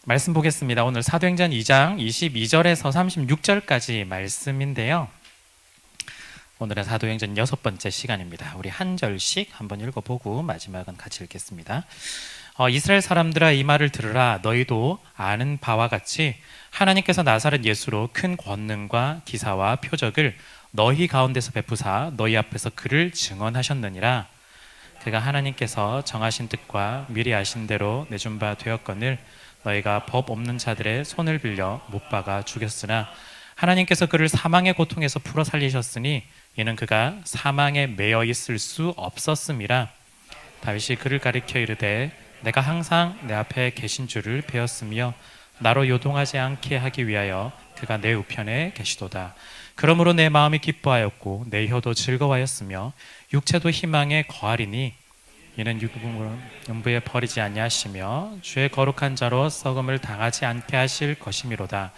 말씀 보겠습니다. 오늘 사도행전 2장 22절에서 36절까지 말씀인데요. 오늘은 사도행전 6번째 시간입니다. 우리 한 절씩 한번 읽어보고 마지막은 같이 읽겠습니다. 이스라엘 사람들아, 이 말을 들으라. 너희도 아는 바와 같이 하나님께서 나사렛 예수로 큰 권능과 기사와 표적을 너희 가운데서 베푸사 너희 앞에서 그를 증언하셨느니라. 그가 하나님께서 정하신 뜻과 미리 아신 대로 내준 바 되었거늘 너희가 법 없는 자들의 손을 빌려 못 박아 죽였으나 하나님께서 그를 사망의 고통에서 풀어 살리셨으니 이는 그가 사망에 매여 있을 수 없었음이라. 다윗이 그를 가리켜 이르되 내가 항상 내 앞에 계신 줄을 배웠으며 나로 요동하지 않게 하기 위하여 그가 내 우편에 계시도다. 그러므로 내 마음이 기뻐하였고 내 혀도 즐거워하였으며 육체도 희망에 거하리니 이는 육음으로 음부에 버리지 아니하시며 주의 거룩한 자로 썩음을 당하지 않게 하실 것이미로다.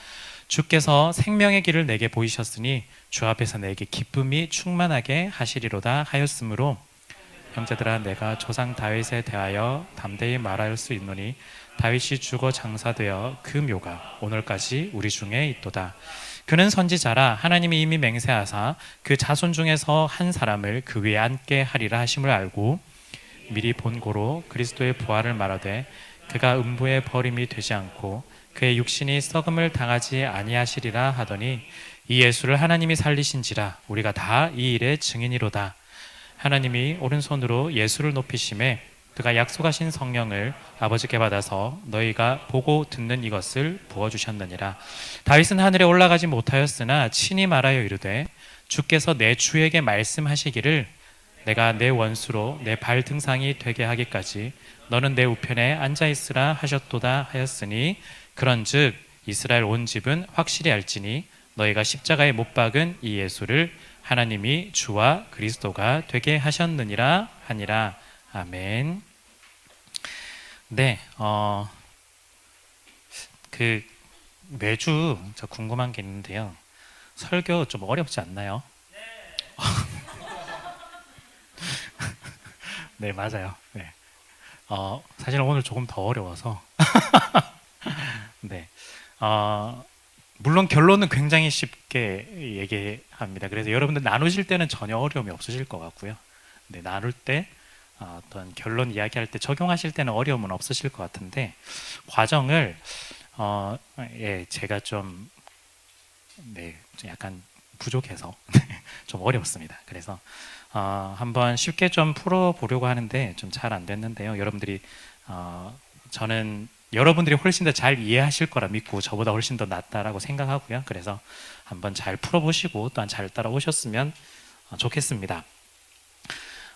주께서 생명의 길을 내게 보이셨으니 주 앞에서 내게 기쁨이 충만하게 하시리로다 하였으므로 형제들아, 내가 조상 다윗에 대하여 담대히 말할 수 있노니 다윗이 죽어 장사되어 그 묘가 오늘까지 우리 중에 있도다. 그는 선지자라. 하나님이 이미 맹세하사 그 자손 중에서 한 사람을 그 위에 앉게 하리라 하심을 알고 미리 본고로 그리스도의 부활을 말하되 그가 음부에 버림이 되지 않고 그의 육신이 썩음을 당하지 아니하시리라 하더니 이 예수를 하나님이 살리신지라 우리가 다 이 일의 증인이로다. 하나님이 오른손으로 예수를 높이심에 그가 약속하신 성령을 아버지께 받아서 너희가 보고 듣는 이것을 부어주셨느니라. 다윗은 하늘에 올라가지 못하였으나 친히 말하여 이르되 주께서 내 주에게 말씀하시기를 내가 내 원수로 내 발 등상이 되게 하기까지 너는 내 우편에 앉아있으라 하셨도다 하였으니 그런즉 이스라엘 온 집은 확실히 알지니 너희가 십자가에 못 박은 이 예수를 하나님이 주와 그리스도가 되게 하셨느니라 하니라. 아멘. 네, 매주 저 궁금한 게 있는데요. 설교 좀 어렵지 않나요? 네, 맞아요. 네. 사실 오늘 조금 더 어려워서. 네. 물론 결론은 굉장히 쉽게 얘기합니다. 그래서 여러분들 나누실 때는 전혀 어려움이 없으실 것 같고요. 네, 나눌 때 어떤 결론 이야기할 때 적용하실 때는 어려움은 없으실 것 같은데 과정을 제가 좀 약간 부족해서 좀 어렵습니다. 그래서 한번 쉽게 좀 풀어보려고 하는데 좀 잘 안 됐는데요. 저는 여러분들이 훨씬 더 잘 이해하실 거라 믿고 저보다 훨씬 더 낫다라고 생각하고요. 그래서 한번 잘 풀어보시고 또한 잘 따라오셨으면 좋겠습니다.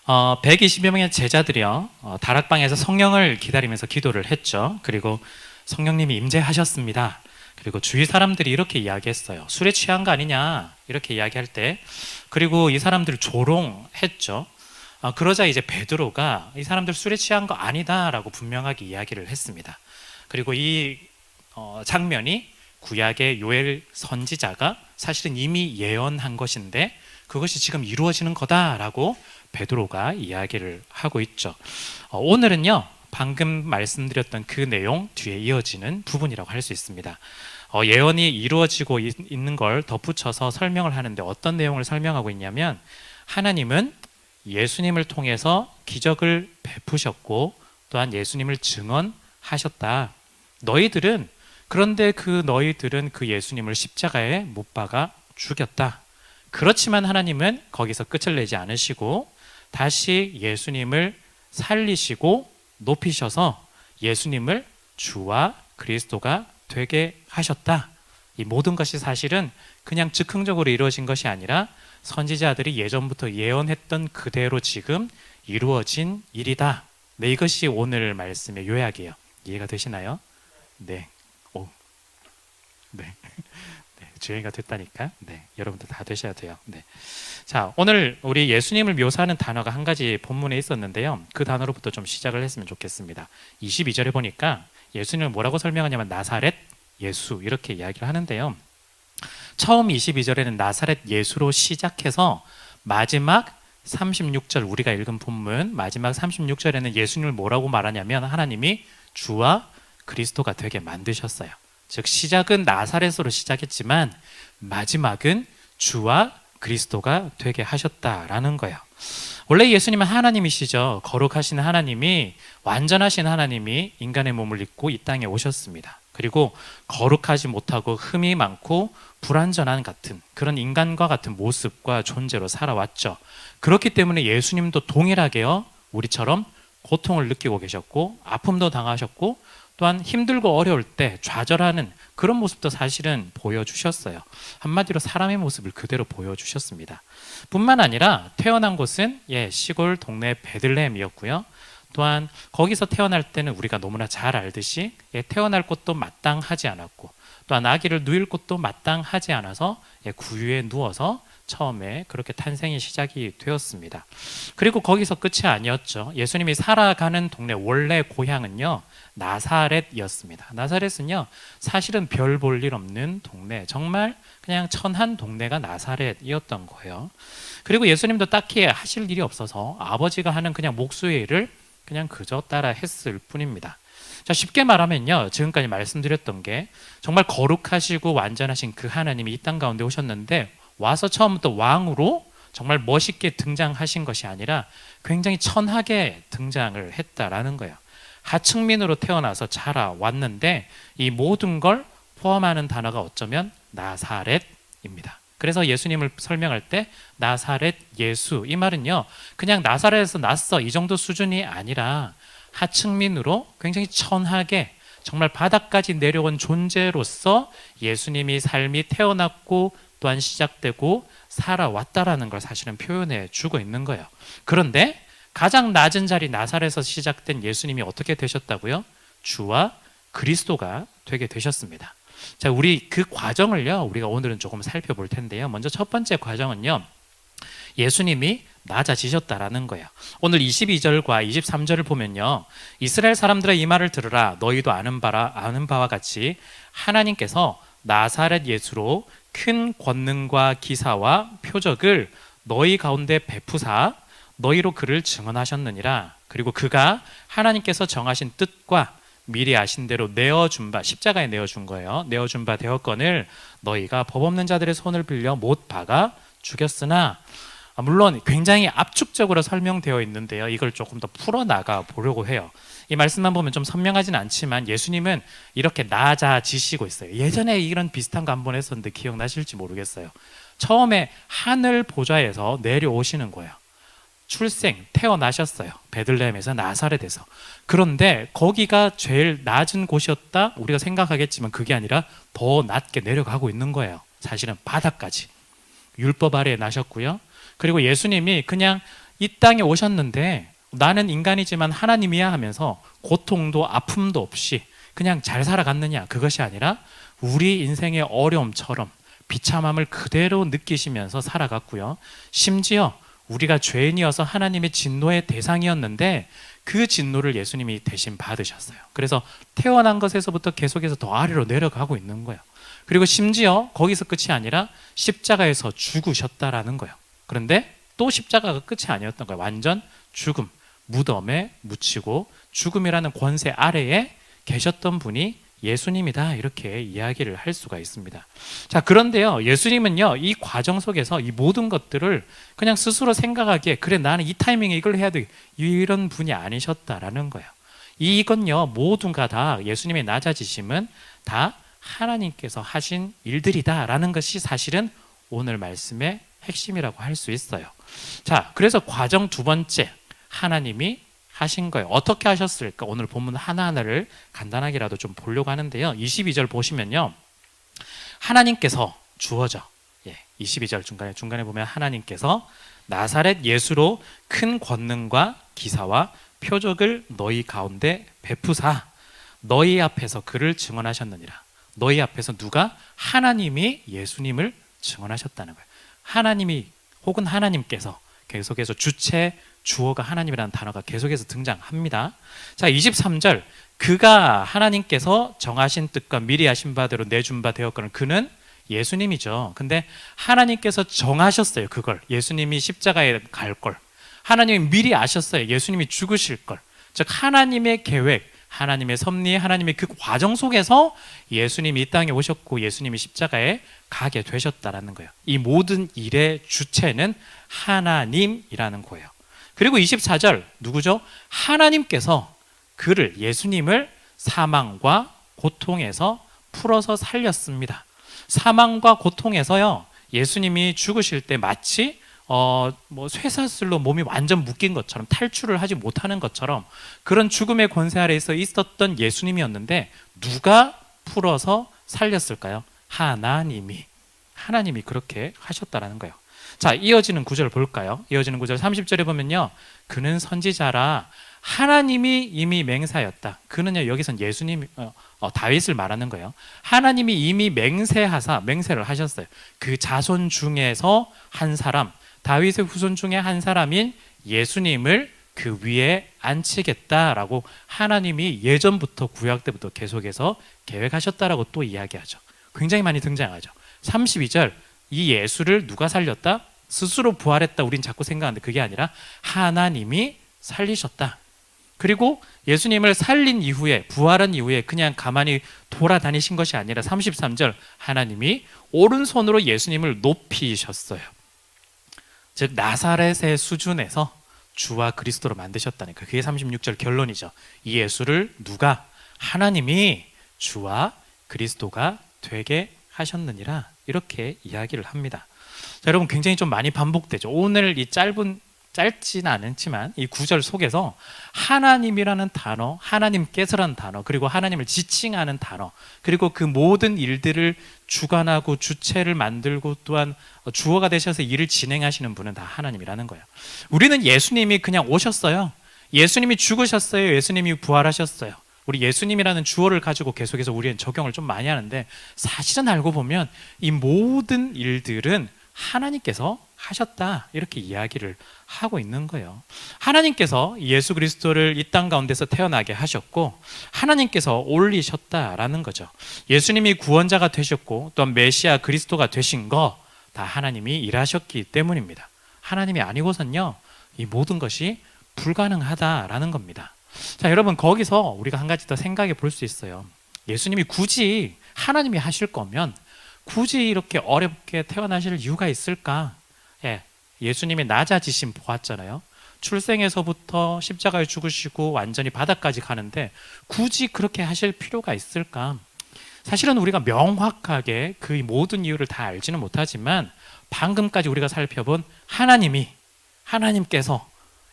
120여 명의 제자들이요, 다락방에서 성령을 기다리면서 기도를 했죠. 그리고 성령님이 임재하셨습니다. 그리고 주위 사람들이 이렇게 이야기했어요. 술에 취한 거 아니냐 이렇게 이야기할 때, 그리고 이 사람들을 조롱했죠. 그러자 이제 베드로가 이 사람들 술에 취한 거 아니다라고 분명하게 이야기를 했습니다. 그리고 이 장면이 구약의 요엘 선지자가 사실은 이미 예언한 것인데 그것이 지금 이루어지는 거다라고 베드로가 이야기를 하고 있죠. 오늘은요, 방금 말씀드렸던 그 내용 뒤에 이어지는 부분이라고 할 수 있습니다. 예언이 이루어지고 있는 걸 덧붙여서 설명을 하는데 어떤 내용을 설명하고 있냐면, 하나님은 예수님을 통해서 기적을 베푸셨고 또한 예수님을 증언하셨다. 그런데 그 너희들은 그 예수님을 십자가에 못 박아 죽였다. 그렇지만 하나님은 거기서 끝을 내지 않으시고 다시 예수님을 살리시고 높이셔서 예수님을 주와 그리스도가 되게 하셨다. 이 모든 것이 사실은 그냥 즉흥적으로 이루어진 것이 아니라 선지자들이 예전부터 예언했던 그대로 지금 이루어진 일이다. 네, 이것이 오늘 말씀의 요약이에요. 이해가 되시나요? 네. 네. 주의가 됐다니까. 네, 여러분들 다 되셔야 돼요. 네. 자, 오늘 우리 예수님을 묘사하는 단어가 한 가지 본문에 있었는데요. 그 단어로부터 좀 시작을 했으면 좋겠습니다. 22절에 보니까 예수님을 뭐라고 설명하냐면 나사렛 예수 이렇게 이야기를 하는데요. 처음 22절에는 나사렛 예수로 시작해서 마지막 36절, 우리가 읽은 본문 마지막 36절에는 예수님을 뭐라고 말하냐면 하나님이 주와 그리스도가 되게 만드셨어요. 즉 시작은 나사렛으로 시작했지만 마지막은 주와 그리스도가 되게 하셨다라는 거예요. 원래 예수님은 하나님이시죠. 거룩하신 하나님이, 완전하신 하나님이 인간의 몸을 입고 이 땅에 오셨습니다. 그리고 거룩하지 못하고 흠이 많고 불완전한 같은 그런 인간과 같은 모습과 존재로 살아왔죠. 그렇기 때문에 예수님도 동일하게요, 우리처럼 고통을 느끼고 계셨고 아픔도 당하셨고 또한 힘들고 어려울 때 좌절하는 그런 모습도 사실은 보여주셨어요. 한마디로 사람의 모습을 그대로 보여주셨습니다. 뿐만 아니라 태어난 곳은 시골 동네 베들레헴이었고요. 또한 거기서 태어날 때는 우리가 너무나 잘 알듯이 태어날 곳도 마땅하지 않았고 또한 아기를 누일 곳도 마땅하지 않아서 구유에 누워서 처음에 그렇게 탄생이 시작이 되었습니다. 그리고 거기서 끝이 아니었죠. 예수님이 살아가는 동네 원래 고향은요, 나사렛이었습니다. 나사렛은요, 사실은 별 볼 일 없는 동네, 정말 그냥 천한 동네가 나사렛이었던 거예요. 그리고 예수님도 딱히 하실 일이 없어서 아버지가 하는 그냥 목수의 일을 그냥 그저 따라 했을 뿐입니다. 자, 쉽게 말하면요, 지금까지 말씀드렸던 게 정말 거룩하시고 완전하신 그 하나님이 이 땅 가운데 오셨는데 와서 처음부터 왕으로 정말 멋있게 등장하신 것이 아니라 굉장히 천하게 등장을 했다라는 거예요. 하층민으로 태어나서 자라왔는데 이 모든 걸 포함하는 단어가 어쩌면 나사렛입니다. 그래서 예수님을 설명할 때 나사렛 예수, 이 말은요, 그냥 나사렛에서 났어 이 정도 수준이 아니라 하층민으로 굉장히 천하게 정말 바닥까지 내려온 존재로서 예수님이 삶이 태어났고 또한 시작되고 살아왔다라는 걸 사실은 표현해 주고 있는 거예요. 그런데 가장 낮은 자리 나사렛에서 시작된 예수님이 어떻게 되셨다고요? 주와 그리스도가 되게 되셨습니다. 자, 우리 그 과정을요, 우리가 오늘은 조금 살펴볼 텐데요. 먼저 첫 번째 과정은요, 예수님이 낮아지셨다라는 거예요. 오늘 22절과 23절을 보면요, 이스라엘 사람들의 이 말을 들으라. 너희도 아는 바와 같이 하나님께서 나사렛 예수로 큰 권능과 기사와 표적을 너희 가운데 베푸사 너희로 그를 증언하셨느니라. 그리고 그가 하나님께서 정하신 뜻과 미리 아신 대로 내어준 바, 십자가에 내어준 거예요. 내어준 바 대언권을 너희가 법 없는 자들의 손을 빌려 못 박아 죽였으나, 물론 굉장히 압축적으로 설명되어 있는데요, 이걸 조금 더 풀어나가 보려고 해요. 이 말씀만 보면 좀 선명하진 않지만 예수님은 이렇게 낮아지시고 있어요. 예전에 이런 비슷한 거 한 번 했었는데 기억나실지 모르겠어요. 처음에 하늘 보좌에서 내려오시는 거예요. 태어나셨어요. 베들레헴에서, 나사렛에서. 그런데 거기가 제일 낮은 곳이었다 우리가 생각하겠지만 그게 아니라 더 낮게 내려가고 있는 거예요. 사실은 바닥까지 율법 아래에 나셨고요. 그리고 예수님이 그냥 이 땅에 오셨는데 나는 인간이지만 하나님이야 하면서 고통도 아픔도 없이 그냥 잘 살아갔느냐, 그것이 아니라 우리 인생의 어려움처럼 비참함을 그대로 느끼시면서 살아갔고요. 심지어 우리가 죄인이어서 하나님의 진노의 대상이었는데 그 진노를 예수님이 대신 받으셨어요. 그래서 태어난 것에서부터 계속해서 더 아래로 내려가고 있는 거예요. 그리고 심지어 거기서 끝이 아니라 십자가에서 죽으셨다라는 거예요. 그런데 또 십자가가 끝이 아니었던 거예요. 완전 죽음, 무덤에 묻히고 죽음이라는 권세 아래에 계셨던 분이 예수님이다, 이렇게 이야기를 할 수가 있습니다. 자, 그런데요, 예수님은요, 이 과정 속에서 이 모든 것들을 그냥 스스로 생각하기에 그래 나는 이 타이밍에 이걸 해야 돼, 이런 분이 아니셨다라는 거예요. 이건요, 모두가 다 예수님의 낮아지심은 다 하나님께서 하신 일들이다라는 것이 사실은 오늘 말씀의 핵심이라고 할 수 있어요. 자, 그래서 과정 두 번째, 하나님이 하신 거예요. 어떻게 하셨을까? 오늘 본문 하나하나를 간단하게라도 좀 보려고 하는데요. 22절 보시면요, 하나님께서 주어져. 22절 중간에 보면 하나님께서 나사렛 예수로 큰 권능과 기사와 표적을 너희 가운데 베푸사 너희 앞에서 그를 증언하셨느니라. 너희 앞에서 누가? 하나님이 예수님을 증언하셨다는 거예요. 하나님이 혹은 하나님께서, 계속해서 주체 주어가 하나님이라는 단어가 계속해서 등장합니다. 자, 23절, 그가 하나님께서 정하신 뜻과 미리 하신 바대로 내준 바 되었거늘. 그는 예수님이죠. 근데 하나님께서 정하셨어요. 그걸 예수님이 십자가에 갈 걸 하나님이 미리 아셨어요. 예수님이 죽으실 걸. 즉 하나님의 계획, 하나님의 섭리, 하나님의 그 과정 속에서 예수님이 이 땅에 오셨고 예수님이 십자가에 가게 되셨다라는 거예요. 이 모든 일의 주체는 하나님이라는 거예요. 그리고 24절 누구죠? 하나님께서 그를, 예수님을 사망과 고통에서 풀어서 살렸습니다. 사망과 고통에서요, 예수님이 죽으실 때 마치 쇠사슬로 몸이 완전 묶인 것처럼, 탈출을 하지 못하는 것처럼 그런 죽음의 권세 아래에서 있었던 예수님이었는데 누가 풀어서 살렸을까요? 하나님이 그렇게 하셨다라는 거예요. 자, 이어지는 구절 볼까요? 이어지는 구절 30절에 보면요, 그는 선지자라 하나님이 이미 맹세하였다. 그는요, 여기선 예수님, 다윗을 말하는 거예요. 하나님이 이미 맹세를 하셨어요. 그 자손 중에서 한 사람, 다윗의 후손 중에 한 사람인 예수님을 그 위에 앉히겠다라고 하나님이 예전부터, 구약 때부터 계속해서 계획하셨다라고 또 이야기하죠. 굉장히 많이 등장하죠. 32절, 이 예수를 누가 살렸다? 스스로 부활했다. 우린 자꾸 생각하는데 그게 아니라 하나님이 살리셨다. 그리고 예수님을 살린 이후에, 부활한 이후에 그냥 가만히 돌아다니신 것이 아니라 33절, 하나님이 오른손으로 예수님을 높이셨어요. 즉 나사렛의 수준에서 주와 그리스도로 만드셨다니까. 그게 36절 결론이죠. 이 예수를 누가? 하나님이 주와 그리스도가 되게 하셨느니라, 이렇게 이야기를 합니다. 자, 여러분, 굉장히 좀 많이 반복되죠. 오늘 이 짧지는 않지만 이 구절 속에서 하나님이라는 단어, 하나님께서라는 단어, 그리고 하나님을 지칭하는 단어, 그리고 그 모든 일들을 주관하고 주체를 만들고 또한 주어가 되셔서 일을 진행하시는 분은 다 하나님이라는 거예요. 우리는 예수님이 그냥 오셨어요. 예수님이 죽으셨어요. 예수님이 부활하셨어요. 우리 예수님이라는 주어를 가지고 계속해서 우리는 적용을 좀 많이 하는데, 사실은 알고 보면 이 모든 일들은 하나님께서 하셨다, 이렇게 이야기를 하고 있는 거예요. 하나님께서 예수 그리스도를 이 땅 가운데서 태어나게 하셨고 하나님께서 올리셨다라는 거죠. 예수님이 구원자가 되셨고 또한 메시아 그리스도가 되신 거 다 하나님이 일하셨기 때문입니다. 하나님이 아니고선요, 이 모든 것이 불가능하다라는 겁니다. 자, 여러분, 거기서 우리가 한 가지 더 생각해 볼 수 있어요. 예수님이 굳이 하나님이 하실 거면 굳이 이렇게 어렵게 태어나실 이유가 있을까? 예수님이 낮아지심 보았잖아요. 출생에서부터 십자가에 죽으시고 완전히 바닥까지 가는데 굳이 그렇게 하실 필요가 있을까? 사실은 우리가 명확하게 그 모든 이유를 다 알지는 못하지만 방금까지 우리가 살펴본 하나님께서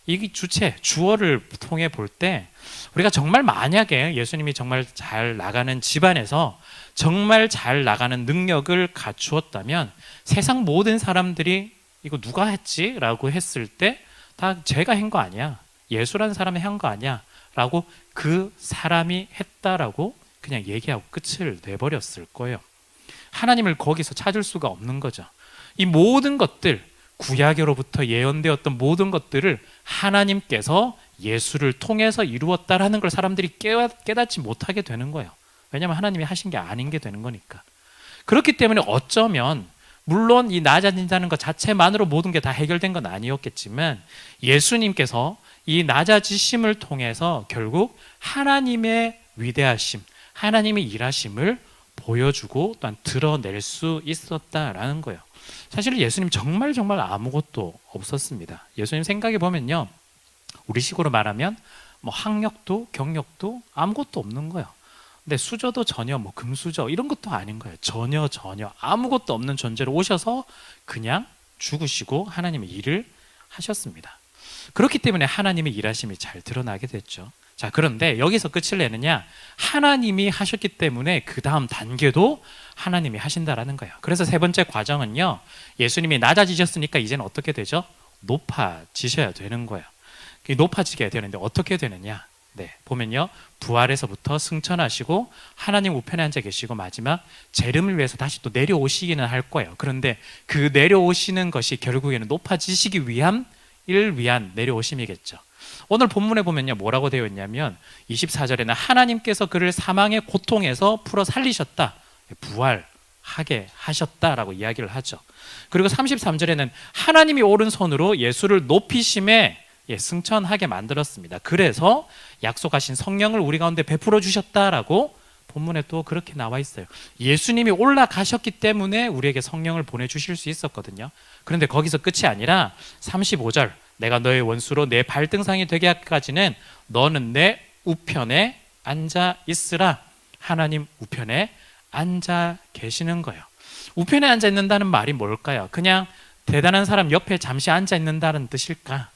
이 주체, 주어를 통해 볼 때 우리가 정말 만약에 예수님이 정말 잘 나가는 집안에서 정말 잘 나가는 능력을 갖추었다면 세상 모든 사람들이 이거 누가 했지? 라고 했을 때 다 제가 한 거 아니야, 예수라는 사람이 한 거 아니야 라고 그 사람이 했다라고 그냥 얘기하고 끝을 내버렸을 거예요. 하나님을 거기서 찾을 수가 없는 거죠. 이 모든 것들, 구약으로부터 예언되었던 모든 것들을 하나님께서 예수를 통해서 이루었다라는 걸 사람들이 깨닫지 못하게 되는 거예요. 왜냐하면 하나님이 하신 게 아닌 게 되는 거니까. 그렇기 때문에 어쩌면 물론 이 낮아진다는 것 자체만으로 모든 게 다 해결된 건 아니었겠지만 예수님께서 이 낮아지심을 통해서 결국 하나님의 위대하심, 하나님의 일하심을 보여주고 또한 드러낼 수 있었다라는 거예요. 사실 예수님 정말 아무것도 없었습니다. 예수님 생각해 보면요, 우리식으로 말하면 학력도 경력도 아무것도 없는 거예요. 근데 수저도 전혀 금수저 이런 것도 아닌 거예요. 전혀 아무것도 없는 존재로 오셔서 그냥 죽으시고 하나님의 일을 하셨습니다. 그렇기 때문에 하나님의 일하심이 잘 드러나게 됐죠. 자, 그런데 여기서 끝을 내느냐? 하나님이 하셨기 때문에 그 다음 단계도 하나님이 하신다라는 거예요. 그래서 세 번째 과정은요, 예수님이 낮아지셨으니까 이제는 어떻게 되죠? 높아지셔야 되는 거예요. 높아지게 되는데 어떻게 되느냐? 보면요, 부활에서부터 승천하시고 하나님 우편에 앉아 계시고 마지막 재림을 위해서 다시 또 내려오시기는 할 거예요. 그런데 그 내려오시는 것이 결국에는 높아지시기 위한 내려오심이겠죠. 오늘 본문에 보면요, 뭐라고 되어 있냐면 24절에는 하나님께서 그를 사망의 고통에서 풀어 살리셨다, 부활하게 하셨다라고 이야기를 하죠. 그리고 33절에는 하나님이 오른손으로 예수를 높이심에 승천하게 만들었습니다. 그래서 약속하신 성령을 우리 가운데 베풀어 주셨다라고 본문에 또 그렇게 나와 있어요. 예수님이 올라가셨기 때문에 우리에게 성령을 보내주실 수 있었거든요. 그런데 거기서 끝이 아니라 35절, 내가 너의 원수로 내 발등상이 되게 하기까지는 너는 내 우편에 앉아 있으라. 하나님 우편에 앉아 계시는 거예요. 우편에 앉아 있는다는 말이 뭘까요? 그냥 대단한 사람 옆에 잠시 앉아 있는다는 뜻일까?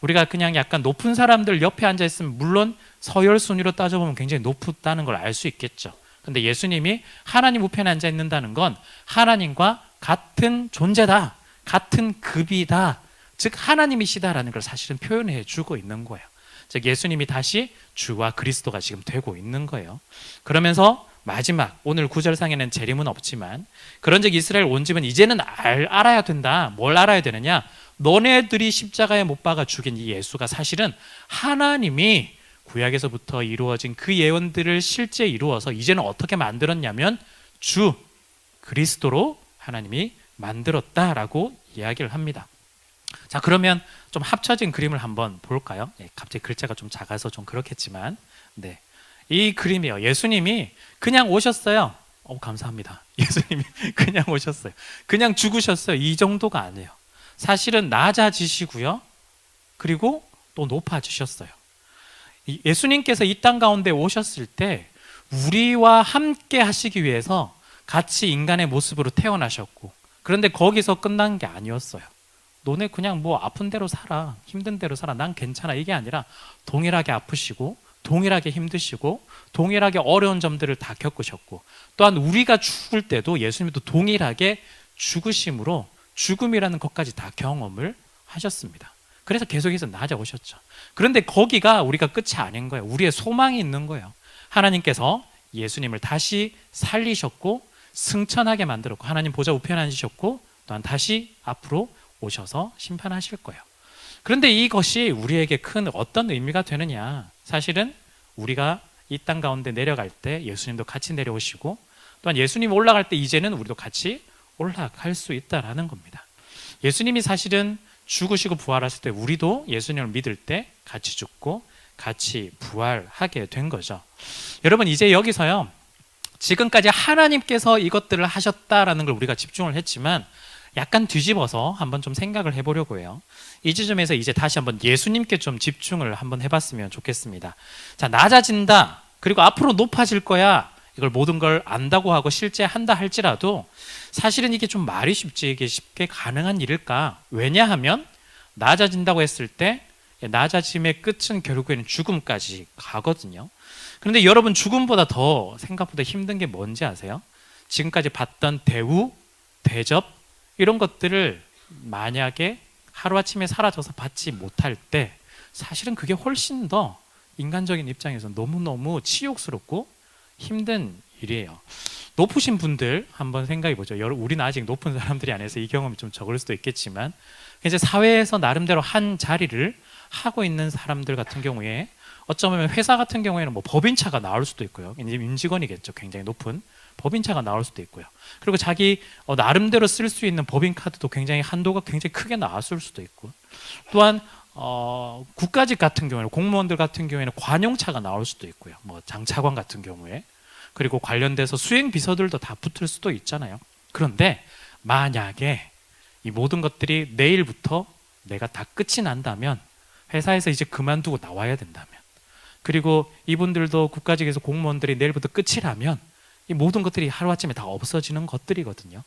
우리가 그냥 약간 높은 사람들 옆에 앉아 있으면 물론 서열 순위로 따져보면 굉장히 높다는 걸 알 수 있겠죠. 근데 예수님이 하나님 우편에 앉아 있는다는 건 하나님과 같은 존재다, 같은 급이다, 즉 하나님이시다라는 걸 사실은 표현해 주고 있는 거예요. 즉 예수님이 다시 주와 그리스도가 지금 되고 있는 거예요. 그러면서 마지막 오늘 9절상에는 재림은 없지만 그런즉 이스라엘 온 집은 이제는 알아야 된다. 뭘 알아야 되느냐? 너네들이 십자가에 못 박아 죽인 이 예수가 사실은 하나님이 구약에서부터 이루어진 그 예언들을 실제 이루어서 이제는 어떻게 만들었냐면 주 그리스도로 하나님이 만들었다라고 이야기를 합니다. 자, 그러면 좀 합쳐진 그림을 한번 볼까요? 갑자기 글자가 좀 작아서 좀 그렇겠지만, 네, 이 그림이요. 예수님이 그냥 오셨어요. 감사합니다. 예수님이 그냥 오셨어요. 그냥 죽으셨어요. 이 정도가 아니에요. 사실은 낮아지시고요. 그리고 또 높아지셨어요. 예수님께서 이 땅 가운데 오셨을 때 우리와 함께 하시기 위해서 같이 인간의 모습으로 태어나셨고, 그런데 거기서 끝난 게 아니었어요. 너네 그냥 뭐 아픈 대로 살아, 힘든 대로 살아, 난 괜찮아, 이게 아니라 동일하게 아프시고 동일하게 힘드시고 동일하게 어려운 점들을 다 겪으셨고, 또한 우리가 죽을 때도 예수님도 동일하게 죽으심으로 죽음이라는 것까지 다 경험을 하셨습니다. 그래서 계속해서 낮아오셨죠. 그런데 거기가 우리가 끝이 아닌 거예요. 우리의 소망이 있는 거예요. 하나님께서 예수님을 다시 살리셨고 승천하게 만들었고 하나님 보좌 우편에 앉으셨고 또한 다시 앞으로 오셔서 심판하실 거예요. 그런데 이것이 우리에게 큰 어떤 의미가 되느냐? 사실은 우리가 이 땅 가운데 내려갈 때 예수님도 같이 내려오시고 또한 예수님 올라갈 때 이제는 우리도 같이 올라갈 수 있다라는 겁니다. 예수님이 사실은 죽으시고 부활하실 때 우리도 예수님을 믿을 때 같이 죽고 같이 부활하게 된 거죠. 여러분, 이제 여기서요, 지금까지 하나님께서 이것들을 하셨다라는 걸 우리가 집중을 했지만 약간 뒤집어서 한번 좀 생각을 해보려고 해요. 이 지점에서 이제 다시 한번 예수님께 좀 집중을 한번 해봤으면 좋겠습니다. 자, 낮아진다, 그리고 앞으로 높아질 거야, 이걸 모든 걸 안다고 하고 실제 한다 할지라도 사실은 이게 좀 말이 쉽지 이게 쉽게 가능한 일일까? 왜냐하면 낮아진다고 했을 때 낮아짐의 끝은 결국에는 죽음까지 가거든요. 그런데 여러분, 죽음보다 더 생각보다 힘든 게 뭔지 아세요? 지금까지 봤던 대우, 대접 이런 것들을 만약에 하루아침에 사라져서 받지 못할 때 사실은 그게 훨씬 더 인간적인 입장에서 너무너무 치욕스럽고 힘든 일이에요. 높으신 분들 한번 생각해 보죠. 우리는 아직 높은 사람들이 아니어서 이 경험이 좀 적을 수도 있겠지만 이제 사회에서 나름대로 한 자리를 하고 있는 사람들 같은 경우에 어쩌면 회사 같은 경우에는 뭐 법인차가 나올 수도 있고요. 이제 임직원이겠죠. 굉장히 높은 법인차가 나올 수도 있고요. 그리고 자기 나름대로 쓸 수 있는 법인카드도 굉장히 한도가 굉장히 크게 나왔을 수도 있고, 또한 국가직 같은 경우에는 공무원들 같은 경우에는 관용차가 나올 수도 있고요. 뭐 장차관 같은 경우에, 그리고 관련돼서 수행 비서들도 다 붙을 수도 있잖아요. 그런데 만약에 이 모든 것들이 내일부터 내가 다 끝이 난다면, 회사에서 이제 그만두고 나와야 된다면, 그리고 이분들도 국가직에서 공무원들이 내일부터 끝이라면 이 모든 것들이 하루아침에 다 없어지는 것들이거든요.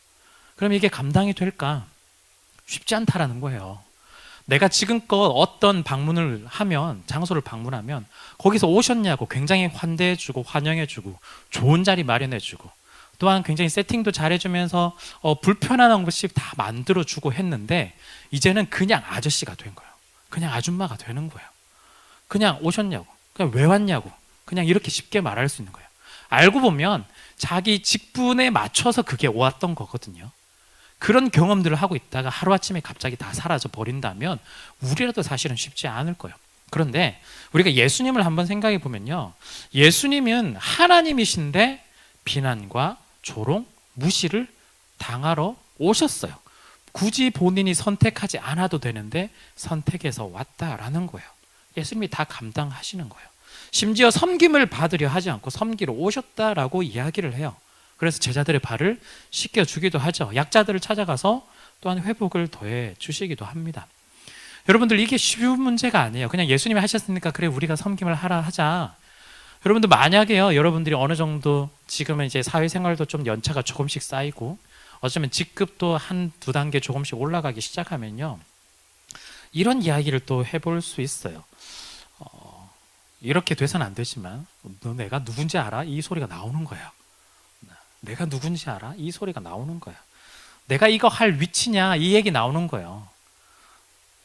그럼 이게 감당이 될까? 쉽지 않다라는 거예요. 내가 지금껏 어떤 방문을 하면, 장소를 방문하면 거기서 오셨냐고 굉장히 환대해주고 환영해주고 좋은 자리 마련해주고 또한 굉장히 세팅도 잘해주면서 불편한 것이 다 만들어주고 했는데 이제는 그냥 아저씨가 된 거예요. 그냥 아줌마가 되는 거예요. 그냥 오셨냐고, 그냥 왜 왔냐고, 그냥 이렇게 쉽게 말할 수 있는 거예요. 알고 보면 자기 직분에 맞춰서 그게 왔던 거거든요. 그런 경험들을 하고 있다가 하루아침에 갑자기 다 사라져 버린다면 우리라도 사실은 쉽지 않을 거예요. 그런데 우리가 예수님을 한번 생각해 보면요, 예수님은 하나님이신데 비난과 조롱, 무시를 당하러 오셨어요. 굳이 본인이 선택하지 않아도 되는데 선택해서 왔다라는 거예요. 예수님이 다 감당하시는 거예요. 심지어 섬김을 받으려 하지 않고 섬기러 오셨다라고 이야기를 해요. 그래서 제자들의 발을 씻겨주기도 하죠. 약자들을 찾아가서 또한 회복을 더해 주시기도 합니다. 여러분들, 이게 쉬운 문제가 아니에요. 그냥 예수님이 하셨으니까 그래 우리가 섬김을 하라 하자. 여러분들, 만약에요 여러분들이 어느 정도 지금은 이제 사회생활도 좀 연차가 조금씩 쌓이고 어쩌면 직급도 한두 단계 조금씩 올라가기 시작하면요, 이런 이야기를 또 해볼 수 있어요. 이렇게 돼서는 안 되지만 너 내가 누군지 알아? 이 소리가 나오는 거야. 내가 누군지 알아? 이 소리가 나오는 거야. 내가 이거 할 위치냐? 이 얘기 나오는 거예요.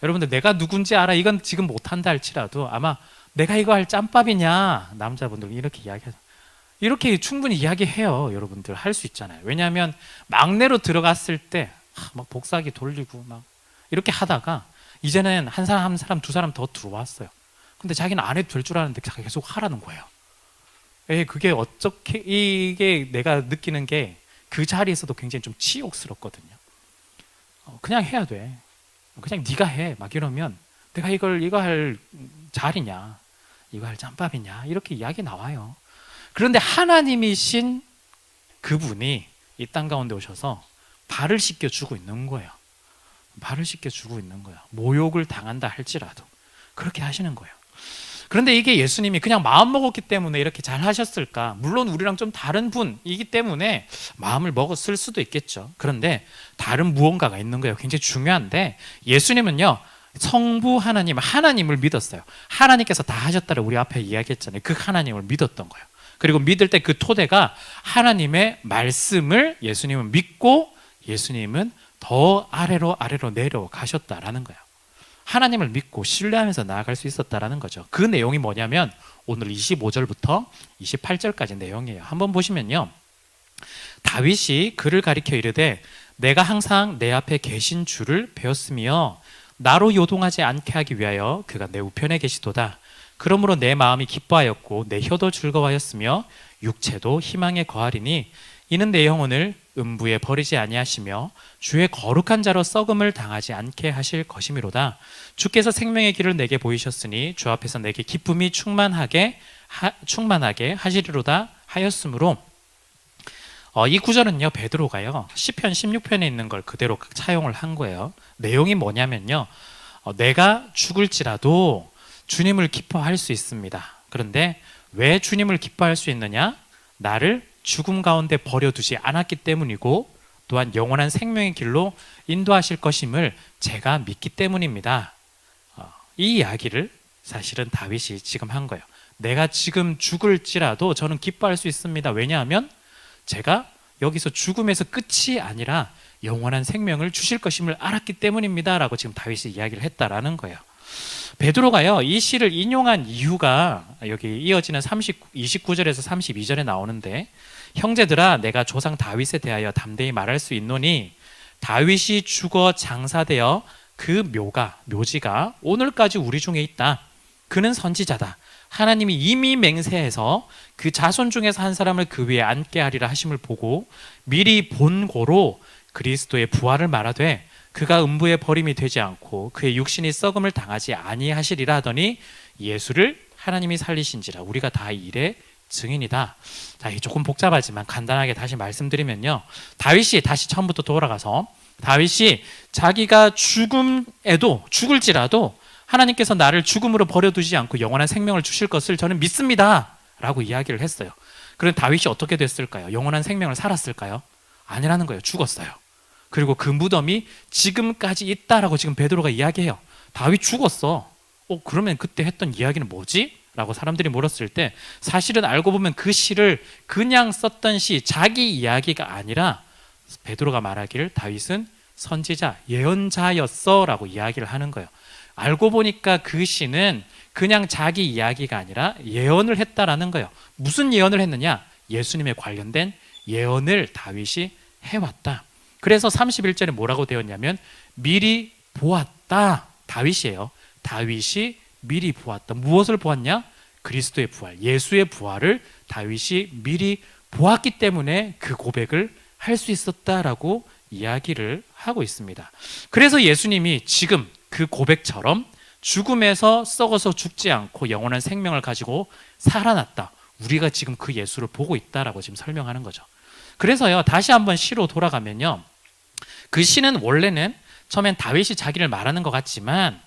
여러분들, 내가 누군지 알아? 이건 지금 못한다 할지라도 아마 내가 이거 할 짬밥이냐? 남자분들 이렇게 이야기하죠. 이렇게 충분히 이야기해요. 여러분들 할 수 있잖아요. 왜냐하면 막내로 들어갔을 때 막 복사기 돌리고 막 이렇게 하다가 이제는 한 사람 두 사람 더 들어왔어요. 근데 자기는 안 해도 될 줄 아는데 계속 하라는 거예요. 그게 어떻게, 이게 내가 느끼는 게 그 자리에서도 굉장히 좀 치욕스럽거든요. 그냥 해야 돼. 그냥 네가 해. 막 이러면 내가 이거 할 자리냐, 이거 할 짬밥이냐, 이렇게 이야기 나와요. 그런데 하나님이신 그분이 이 땅 가운데 오셔서 발을 씻겨주고 있는 거예요. 발을 씻겨주고 있는 거예요. 모욕을 당한다 할지라도 그렇게 하시는 거예요. 그런데 이게 예수님이 그냥 마음 먹었기 때문에 이렇게 잘 하셨을까? 물론 우리랑 좀 다른 분이기 때문에 마음을 먹었을 수도 있겠죠. 그런데 다른 무언가가 있는 거예요. 굉장히 중요한데, 예수님은요 성부 하나님을 믿었어요. 하나님께서 다 하셨다를 우리 앞에 이야기했잖아요. 그 하나님을 믿었던 거예요. 그리고 믿을 때 그 토대가 하나님의 말씀을 예수님은 믿고 예수님은 더 아래로 내려가셨다라는 거예요. 하나님을 믿고 신뢰하면서 나아갈 수 있었다라는 거죠. 그 내용이 뭐냐면 오늘 25절부터 28절까지 내용이에요. 한번 보시면요, 다윗이 그를 가리켜 이르되 내가 항상 내 앞에 계신 주를 배웠으며 나로 요동하지 않게 하기 위하여 그가 내 우편에 계시도다. 그러므로 내 마음이 기뻐하였고 내 혀도 즐거워하였으며 육체도 희망에 거하리니 이는 내 영혼을 음부에 버리지 아니하시며 주의 거룩한 자로 썩음을 당하지 않게 하실 것이미로다. 주께서 생명의 길을 내게 보이셨으니 주 앞에서 내게 기쁨이 충만하게 하시리로다 하였으므로, 이 구절은요 베드로가요 시편 16편에 있는 걸 그대로 차용을 한 거예요. 내용이 뭐냐면요, 내가 죽을지라도 주님을 기뻐할 수 있습니다. 그런데 왜 주님을 기뻐할 수 있느냐? 나를 죽음 가운데 버려두지 않았기 때문이고 또한 영원한 생명의 길로 인도하실 것임을 제가 믿기 때문입니다. 이 이야기를 사실은 다윗이 지금 한 거예요. 내가 지금 죽을지라도 저는 기뻐할 수 있습니다. 왜냐하면 제가 여기서 죽음에서 끝이 아니라 영원한 생명을 주실 것임을 알았기 때문입니다 라고 지금 다윗이 이야기를 했다라는 거예요. 베드로가요 이 시를 인용한 이유가 여기 이어지는 29절에서 32절에 나오는데, 형제들아 내가 조상 다윗에 대하여 담대히 말할 수 있노니 다윗이 죽어 장사되어 그 묘지가 오늘까지 우리 중에 있다. 그는 선지자다. 하나님이 이미 맹세해서 그 자손 중에서 한 사람을 그 위에 앉게 하리라 하심을 보고 미리 본고로 그리스도의 부활을 말하되 그가 음부에 버림이 되지 않고 그의 육신이 썩음을 당하지 아니하시리라 하더니 예수를 하나님이 살리신지라 우리가 다 이 일의 증인이다. 자, 이게 조금 복잡하지만 간단하게 다시 말씀드리면요, 다윗이 다시 처음부터 돌아가서 다윗이 자기가 죽을지라도 하나님께서 나를 죽음으로 버려두지 않고 영원한 생명을 주실 것을 저는 믿습니다 라고 이야기를 했어요. 그럼 다윗이 어떻게 됐을까요? 영원한 생명을 살았을까요? 아니라는 거예요. 죽었어요. 그리고 그 무덤이 지금까지 있다라고 지금 베드로가 이야기해요. 다윗 죽었어. 그러면 그때 했던 이야기는 뭐지? 라고 사람들이 물었을 때 사실은 알고 보면 그 시를 그냥 썼던 시, 자기 이야기가 아니라 베드로가 말하기를 다윗은 선지자, 예언자였어 라고 이야기를 하는 거예요. 알고 보니까 그 시는 그냥 자기 이야기가 아니라 예언을 했다라는 거예요. 무슨 예언을 했느냐? 예수님에 관련된 예언을 다윗이 해왔다. 그래서 31절에 뭐라고 되었냐면 미리 보았다. 다윗이에요. 다윗이 미리 보았다. 무엇을 보았냐? 그리스도의 부활, 예수의 부활을 다윗이 미리 보았기 때문에 그 고백을 할 수 있었다라고 이야기를 하고 있습니다. 그래서 예수님이 지금 그 고백처럼 죽음에서 썩어서 죽지 않고 영원한 생명을 가지고 살아났다. 우리가 지금 그 예수를 보고 있다라고 지금 설명하는 거죠. 그래서요, 다시 한번 시로 돌아가면요, 그 시는 원래는 처음엔 다윗이 자기를 말하는 것 같지만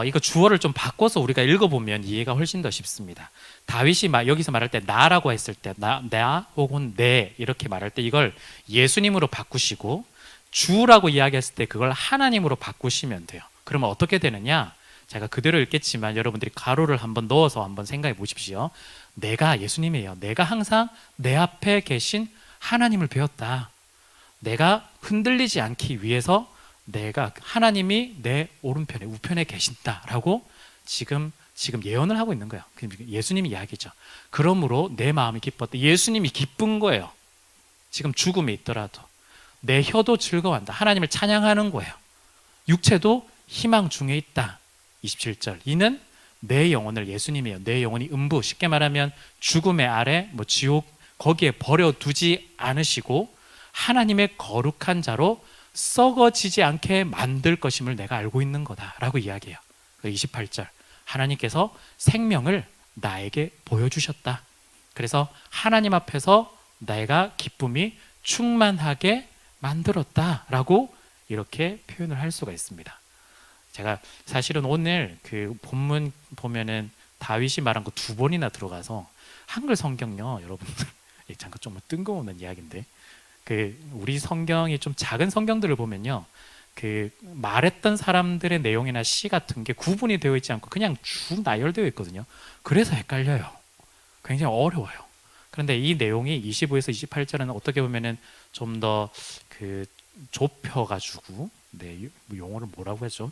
이거 주어를 좀 바꿔서 우리가 읽어보면 이해가 훨씬 더 쉽습니다. 다윗이 여기서 말할 때 나라고 했을 때 나 혹은 내 이렇게 말할 때 이걸 예수님으로 바꾸시고, 주라고 이야기했을 때 그걸 하나님으로 바꾸시면 돼요. 그러면 어떻게 되느냐? 제가 그대로 읽겠지만 여러분들이 가로를 한번 넣어서 한번 생각해 보십시오. 내가 예수님이에요. 내가 항상 내 앞에 계신 하나님을 배웠다. 내가 흔들리지 않기 위해서 내가 하나님이 내 오른편에 우편에 계신다라고 지금 예언을 하고 있는 거예요. 예수님이 이야기죠. 그러므로 내 마음이 기뻤다. 예수님이 기쁜 거예요. 지금 죽음에 있더라도 내 혀도 즐거워한다. 하나님을 찬양하는 거예요. 육체도 희망 중에 있다. 27절. 이는 내 영혼을, 예수님이에요. 내 영혼이 음부, 쉽게 말하면 죽음의 아래, 지옥 거기에 버려두지 않으시고 하나님의 거룩한 자로 썩어지지 않게 만들 것임을 내가 알고 있는 거다라고 이야기해요. 28절. 하나님께서 생명을 나에게 보여주셨다. 그래서 하나님 앞에서 내가 기쁨이 충만하게 만들었다라고 이렇게 표현을 할 수가 있습니다. 제가 사실은 오늘 그 본문 보면은 다윗이 말한 거 2번이나 들어가서 한글 성경요, 여러분들 잠깐 좀 뜬금없는 이야기인데, 우리 성경이 좀 작은 성경들을 보면요, 말했던 사람들의 내용이나 시 같은 게 구분이 되어 있지 않고 그냥 쭉 나열되어 있거든요. 그래서 헷갈려요. 굉장히 어려워요. 그런데 이 내용이 25에서 28절은 어떻게 보면은 좀 더 좁혀가지고, 용어를 뭐라고 하죠?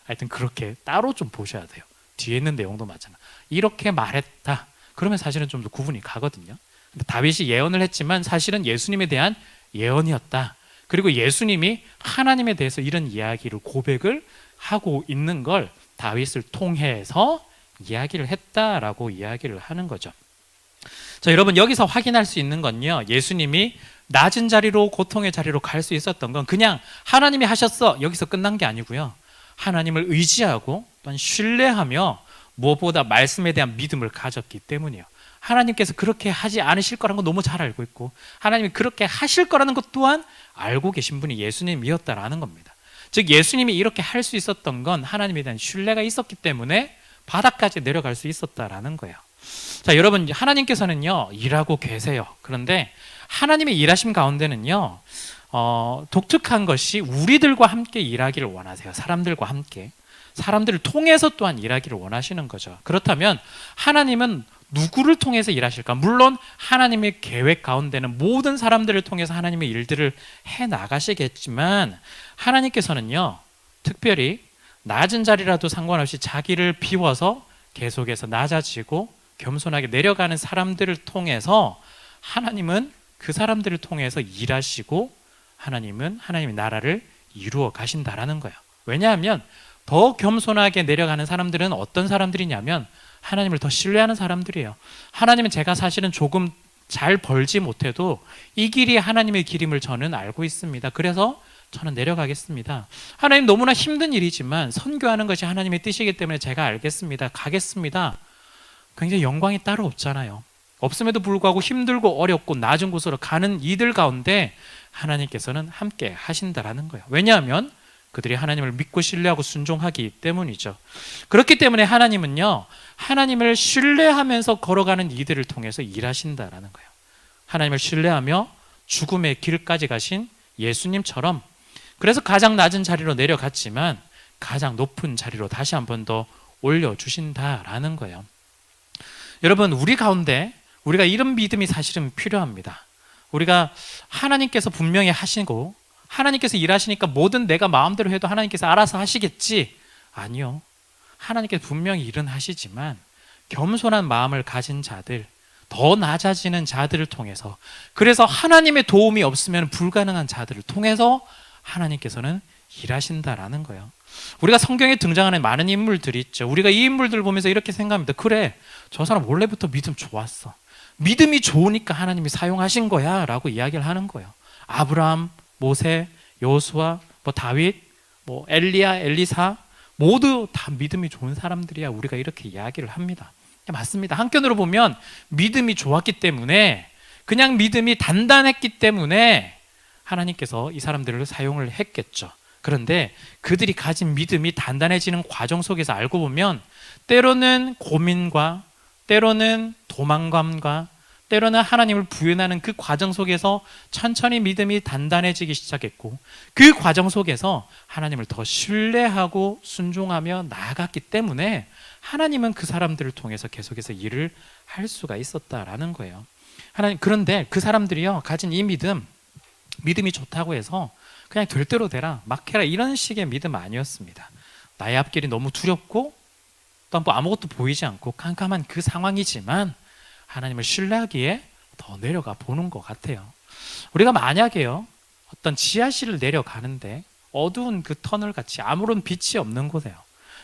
하여튼 그렇게 따로 좀 보셔야 돼요. 뒤에 있는 내용도 맞잖아. 이렇게 말했다. 그러면 사실은 좀 더 구분이 가거든요. 근데 다윗이 예언을 했지만 사실은 예수님에 대한 예언이었다. 그리고 예수님이 하나님에 대해서 이런 이야기를 고백을 하고 있는 걸 다윗을 통해서 이야기를 했다라고 이야기를 하는 거죠. 자, 여러분 여기서 확인할 수 있는 건요, 예수님이 낮은 자리로, 고통의 자리로 갈 수 있었던 건 그냥 하나님이 하셨어 여기서 끝난 게 아니고요, 하나님을 의지하고 또한 신뢰하며 무엇보다 말씀에 대한 믿음을 가졌기 때문이에요. 하나님께서 그렇게 하지 않으실 거라는 건 너무 잘 알고 있고, 하나님이 그렇게 하실 거라는 것 또한 알고 계신 분이 예수님이었다라는 겁니다. 즉 예수님이 이렇게 할 수 있었던 건 하나님에 대한 신뢰가 있었기 때문에 바닥까지 내려갈 수 있었다라는 거예요. 자, 여러분 하나님께서는요 일하고 계세요. 그런데 하나님의 일하심 가운데는요 독특한 것이 우리들과 함께 일하기를 원하세요. 사람들과 함께, 사람들을 통해서 또한 일하기를 원하시는 거죠. 그렇다면 하나님은 누구를 통해서 일하실까? 물론 하나님의 계획 가운데는 모든 사람들을 통해서 하나님의 일들을 해 나가시겠지만, 하나님께서는요 특별히 낮은 자리라도 상관없이 자기를 비워서 계속해서 낮아지고 겸손하게 내려가는 사람들을 통해서 하나님은 그 사람들을 통해서 일하시고, 하나님은 하나님의 나라를 이루어 가신다라는 거예요. 왜냐하면 더 겸손하게 내려가는 사람들은 어떤 사람들이냐면 하나님을 더 신뢰하는 사람들이에요. 하나님은 제가 사실은 조금 잘 벌지 못해도 이 길이 하나님의 길임을 저는 알고 있습니다. 그래서 저는 내려가겠습니다. 하나님 너무나 힘든 일이지만 선교하는 것이 하나님의 뜻이기 때문에 제가 알겠습니다. 가겠습니다. 굉장히 영광이 따로 없잖아요. 없음에도 불구하고 힘들고 어렵고 낮은 곳으로 가는 이들 가운데 하나님께서는 함께 하신다라는 거예요. 왜냐하면 그들이 하나님을 믿고 신뢰하고 순종하기 때문이죠. 그렇기 때문에 하나님은요 하나님을 신뢰하면서 걸어가는 이들을 통해서 일하신다라는 거예요. 하나님을 신뢰하며 죽음의 길까지 가신 예수님처럼, 그래서 가장 낮은 자리로 내려갔지만 가장 높은 자리로 다시 한 번 더 올려주신다라는 거예요. 여러분 우리 가운데 우리가 이런 믿음이 사실은 필요합니다. 우리가 하나님께서 분명히 하시고 하나님께서 일하시니까 뭐든 내가 마음대로 해도 하나님께서 알아서 하시겠지, 아니요. 하나님께서 분명히 일은 하시지만 겸손한 마음을 가진 자들, 더 낮아지는 자들을 통해서, 그래서 하나님의 도움이 없으면 불가능한 자들을 통해서 하나님께서는 일하신다라는 거예요. 우리가 성경에 등장하는 많은 인물들이 있죠. 우리가 이 인물들을 보면서 이렇게 생각합니다. 그래, 저 사람 원래부터 믿음 좋았어. 믿음이 좋으니까 하나님이 사용하신 거야 라고 이야기를 하는 거예요. 아브라함, 모세, 여호수아, 뭐 다윗, 뭐 엘리야, 엘리사 모두 다 믿음이 좋은 사람들이야 우리가 이렇게 이야기를 합니다. 맞습니다. 한편으로 보면 믿음이 좋았기 때문에, 그냥 믿음이 단단했기 때문에 하나님께서 이 사람들을 사용을 했겠죠. 그런데 그들이 가진 믿음이 단단해지는 과정 속에서 알고 보면 때로는 고민과 때로는 도망감과 때로는 하나님을 부인하는 그 과정 속에서 천천히 믿음이 단단해지기 시작했고, 그 과정 속에서 하나님을 더 신뢰하고 순종하며 나아갔기 때문에 하나님은 그 사람들을 통해서 계속해서 일을 할 수가 있었다라는 거예요. 그런데 그 사람들이요 가진 이 믿음이 좋다고 해서 그냥 될 대로 되라 막 해라 이런 식의 믿음 아니었습니다. 나의 앞길이 너무 두렵고 또 뭐 아무것도 보이지 않고 캄캄한 그 상황이지만 하나님을 신뢰하기에 더 내려가 보는 것 같아요. 우리가 만약에요 어떤 지하실을 내려가는데 어두운 그 터널 같이 아무런 빛이 없는 곳이에요.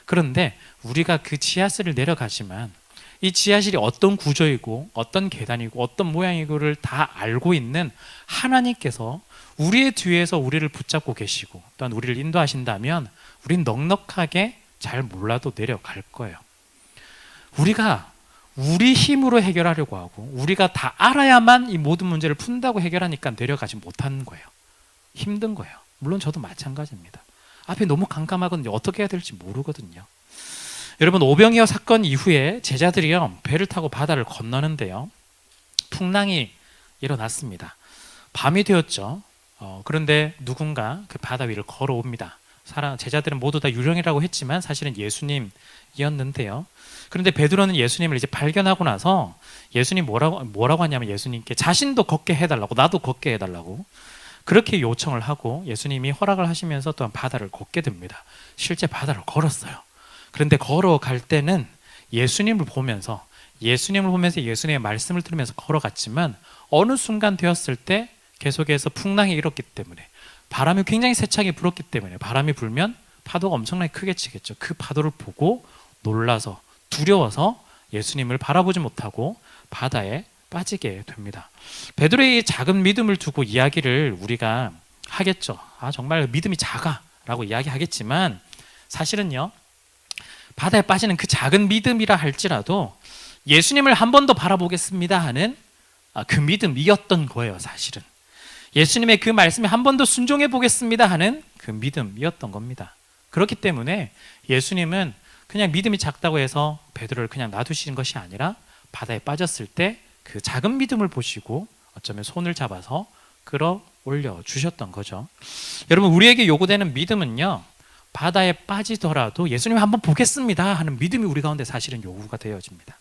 그런데 우리가 그 지하실을 내려가지만 이 지하실이 어떤 구조이고 어떤 계단이고 어떤 모양이고를 다 알고 있는 하나님께서 우리의 뒤에서 우리를 붙잡고 계시고 또한 우리를 인도하신다면 우린 넉넉하게 잘 몰라도 내려갈 거예요. 우리가 우리 힘으로 해결하려고 하고 우리가 다 알아야만 이 모든 문제를 푼다고 해결하니까 내려가지 못하는 거예요. 힘든 거예요. 물론 저도 마찬가지입니다. 앞에 너무 깜깜하거든요. 어떻게 해야 될지 모르거든요. 여러분, 오병이어 사건 이후에 제자들이요 배를 타고 바다를 건너는데요 풍랑이 일어났습니다. 밤이 되었죠. 그런데 누군가 그 바다 위를 걸어옵니다. 제자들은 모두 다 유령이라고 했지만 사실은 예수님이었는데요. 그런데 베드로는 예수님을 이제 발견하고 나서 예수님 뭐라고 하냐면 예수님께 자신도 걷게 해달라고, 나도 걷게 해달라고 그렇게 요청을 하고 예수님이 허락을 하시면서 또한 바다를 걷게 됩니다. 실제 바다를 걸었어요. 그런데 걸어갈 때는 예수님을 보면서 예수님의 말씀을 들으면서 걸어갔지만 어느 순간 되었을 때 계속해서 풍랑이 일었기 때문에, 바람이 굉장히 세차게 불었기 때문에, 바람이 불면 파도가 엄청나게 크게 치겠죠. 그 파도를 보고 놀라서 두려워서 예수님을 바라보지 못하고 바다에 빠지게 됩니다. 베드로의 작은 믿음을 두고 이야기를 우리가 하겠죠. 정말 믿음이 작아라고 이야기하겠지만 사실은요 바다에 빠지는 그 작은 믿음이라 할지라도 예수님을 한 번 더 바라보겠습니다 하는 그 믿음이었던 거예요. 사실은 예수님의 그 말씀에 한 번 더 순종해 보겠습니다 하는 그 믿음이었던 겁니다. 그렇기 때문에 예수님은 그냥 믿음이 작다고 해서 베드로를 그냥 놔두시는 것이 아니라 바다에 빠졌을 때 그 작은 믿음을 보시고 어쩌면 손을 잡아서 끌어올려 주셨던 거죠. 여러분, 우리에게 요구되는 믿음은요 바다에 빠지더라도 예수님 한번 보겠습니다 하는 믿음이 우리 가운데 사실은 요구가 되어집니다.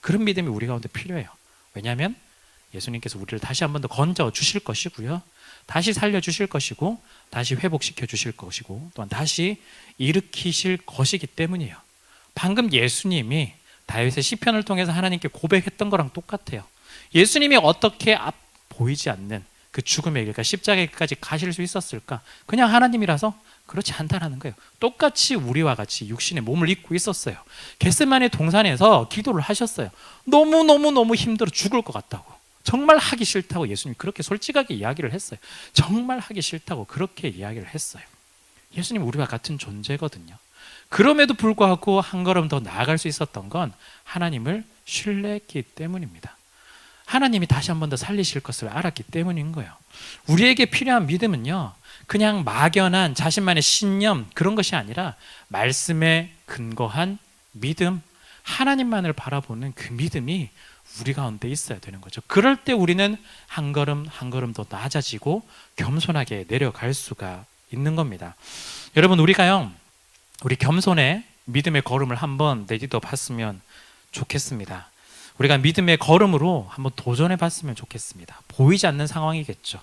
그런 믿음이 우리 가운데 필요해요. 왜냐하면 예수님께서 우리를 다시 한번 더 건져 주실 것이고요, 다시 살려 주실 것이고, 다시 회복시켜 주실 것이고, 또한 다시 일으키실 것이기 때문이에요. 방금 예수님이 다윗의 시편을 통해서 하나님께 고백했던 거랑 똑같아요. 예수님이 어떻게 보이지 않는 그 죽음의 길과 십자가에까지 가실 수 있었을까? 그냥 하나님이라서 그렇지 않다라는 거예요. 똑같이 우리와 같이 육신의 몸을 입고 있었어요. 겟세마네 동산에서 기도를 하셨어요. 너무 힘들어 죽을 것 같다고, 정말 하기 싫다고 예수님이 그렇게 솔직하게 이야기를 했어요. 정말 하기 싫다고 그렇게 이야기를 했어요. 예수님 우리와 같은 존재거든요. 그럼에도 불구하고 한 걸음 더 나아갈 수 있었던 건 하나님을 신뢰했기 때문입니다. 하나님이 다시 한 번 더 살리실 것을 알았기 때문인 거예요. 우리에게 필요한 믿음은요 그냥 막연한 자신만의 신념 그런 것이 아니라 말씀에 근거한 믿음, 하나님만을 바라보는 그 믿음이 우리 가운데 있어야 되는 거죠. 그럴 때 우리는 한 걸음 한 걸음 더 낮아지고 겸손하게 내려갈 수가 있는 겁니다. 여러분, 우리 겸손의 믿음의 걸음을 한번 내디뎌 봤으면 좋겠습니다. 우리가 믿음의 걸음으로 한번 도전해 봤으면 좋겠습니다. 보이지 않는 상황이겠죠.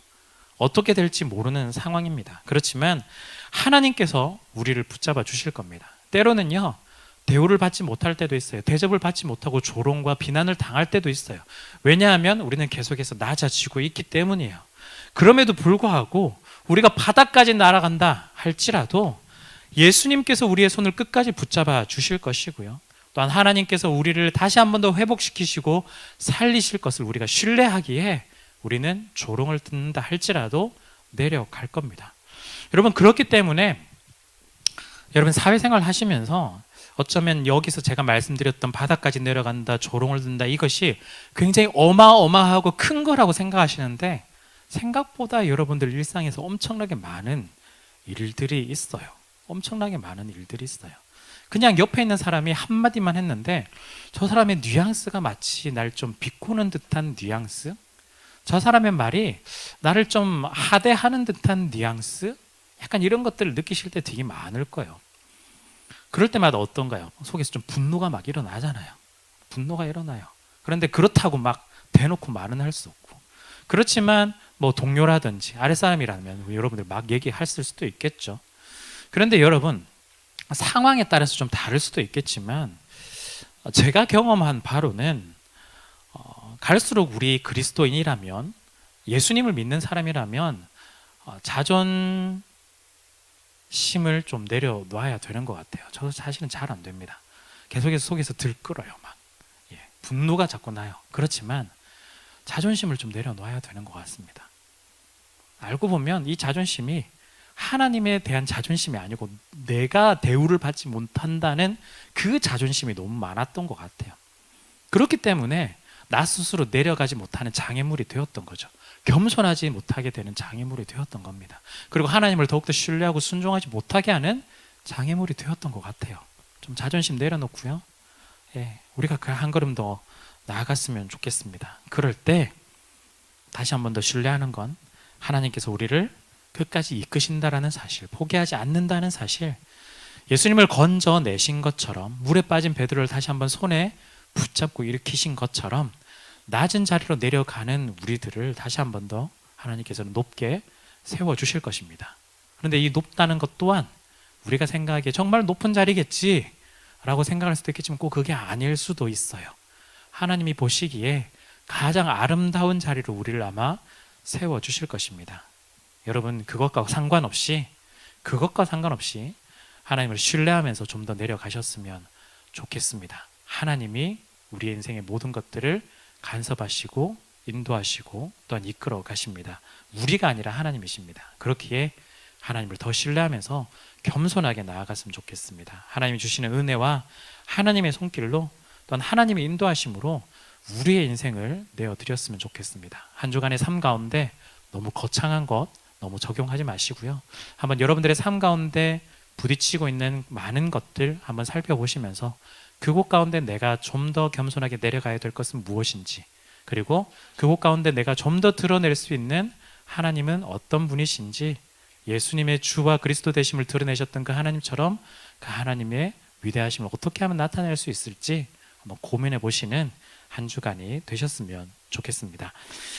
어떻게 될지 모르는 상황입니다. 그렇지만 하나님께서 우리를 붙잡아 주실 겁니다. 때로는요 대우를 받지 못할 때도 있어요. 대접을 받지 못하고 조롱과 비난을 당할 때도 있어요. 왜냐하면 우리는 계속해서 낮아지고 있기 때문이에요. 그럼에도 불구하고 우리가 바닥까지 날아간다 할지라도 예수님께서 우리의 손을 끝까지 붙잡아 주실 것이고요, 또한 하나님께서 우리를 다시 한 번 더 회복시키시고 살리실 것을 우리가 신뢰하기에 우리는 조롱을 듣는다 할지라도 내려갈 겁니다. 여러분, 그렇기 때문에 여러분 사회생활 하시면서 어쩌면 여기서 제가 말씀드렸던 바닥까지 내려간다, 조롱을 든다, 이것이 굉장히 어마어마하고 큰 거라고 생각하시는데 생각보다 여러분들 일상에서 엄청나게 많은 일들이 있어요. 엄청나게 많은 일들이 있어요. 그냥 옆에 있는 사람이 한마디만 했는데 저 사람의 뉘앙스가 마치 날 좀 비꼬는 듯한 뉘앙스, 저 사람의 말이 나를 좀 하대하는 듯한 뉘앙스, 약간 이런 것들을 느끼실 때 되게 많을 거예요. 그럴 때마다 어떤가요? 속에서 좀 분노가 막 일어나잖아요. 분노가 일어나요. 그런데 그렇다고 막 대놓고 말은 할 수 없고, 그렇지만 뭐 동료라든지 아랫사람이라면 여러분들 막 얘기할 수도 있겠죠. 그런데 여러분, 상황에 따라서 좀 다를 수도 있겠지만 제가 경험한 바로는 갈수록 우리 그리스도인이라면, 예수님을 믿는 사람이라면 자존심을 좀 내려놔야 되는 것 같아요. 저도 사실은 잘 안 됩니다. 계속해서 속에서 들끓어요. 막 분노가 자꾸 나요. 그렇지만 자존심을 좀 내려놔야 되는 것 같습니다. 알고 보면 이 자존심이 하나님에 대한 자존심이 아니고 내가 대우를 받지 못한다는 그 자존심이 너무 많았던 것 같아요. 그렇기 때문에 나 스스로 내려가지 못하는 장애물이 되었던 거죠. 겸손하지 못하게 되는 장애물이 되었던 겁니다. 그리고 하나님을 더욱더 신뢰하고 순종하지 못하게 하는 장애물이 되었던 것 같아요. 좀 자존심 내려놓고요, 우리가 그 한 걸음 더 나아갔으면 좋겠습니다. 그럴 때 다시 한 번 더 신뢰하는 건 하나님께서 우리를 끝까지 이끄신다라는 사실, 포기하지 않는다는 사실, 예수님을 건져내신 것처럼 물에 빠진 베드로를 다시 한번 손에 붙잡고 일으키신 것처럼 낮은 자리로 내려가는 우리들을 다시 한 번 더 하나님께서는 높게 세워주실 것입니다. 그런데 이 높다는 것 또한 우리가 생각하기에 정말 높은 자리겠지 라고 생각할 수도 있겠지만 꼭 그게 아닐 수도 있어요. 하나님이 보시기에 가장 아름다운 자리로 우리를 아마 세워주실 것입니다. 여러분, 그것과 상관없이 하나님을 신뢰하면서 좀 더 내려가셨으면 좋겠습니다. 하나님이 우리의 인생의 모든 것들을 간섭하시고 인도하시고 또한 이끌어 가십니다. 우리가 아니라 하나님이십니다. 그렇기에 하나님을 더 신뢰하면서 겸손하게 나아갔으면 좋겠습니다. 하나님이 주시는 은혜와 하나님의 손길로 또한 하나님의 인도하심으로 우리의 인생을 내어드렸으면 좋겠습니다. 한 주간의 삶 가운데 너무 거창한 것 너무 적용하지 마시고요, 한번 여러분들의 삶 가운데 부딪히고 있는 많은 것들 한번 살펴보시면서 그곳 가운데 내가 좀 더 겸손하게 내려가야 될 것은 무엇인지, 그리고 그곳 가운데 내가 좀 더 드러낼 수 있는 하나님은 어떤 분이신지, 예수님의 주와 그리스도 되심을 드러내셨던 그 하나님처럼 그 하나님의 위대하심을 어떻게 하면 나타낼 수 있을지 한번 고민해 보시는 한 주간이 되셨으면 좋겠습니다.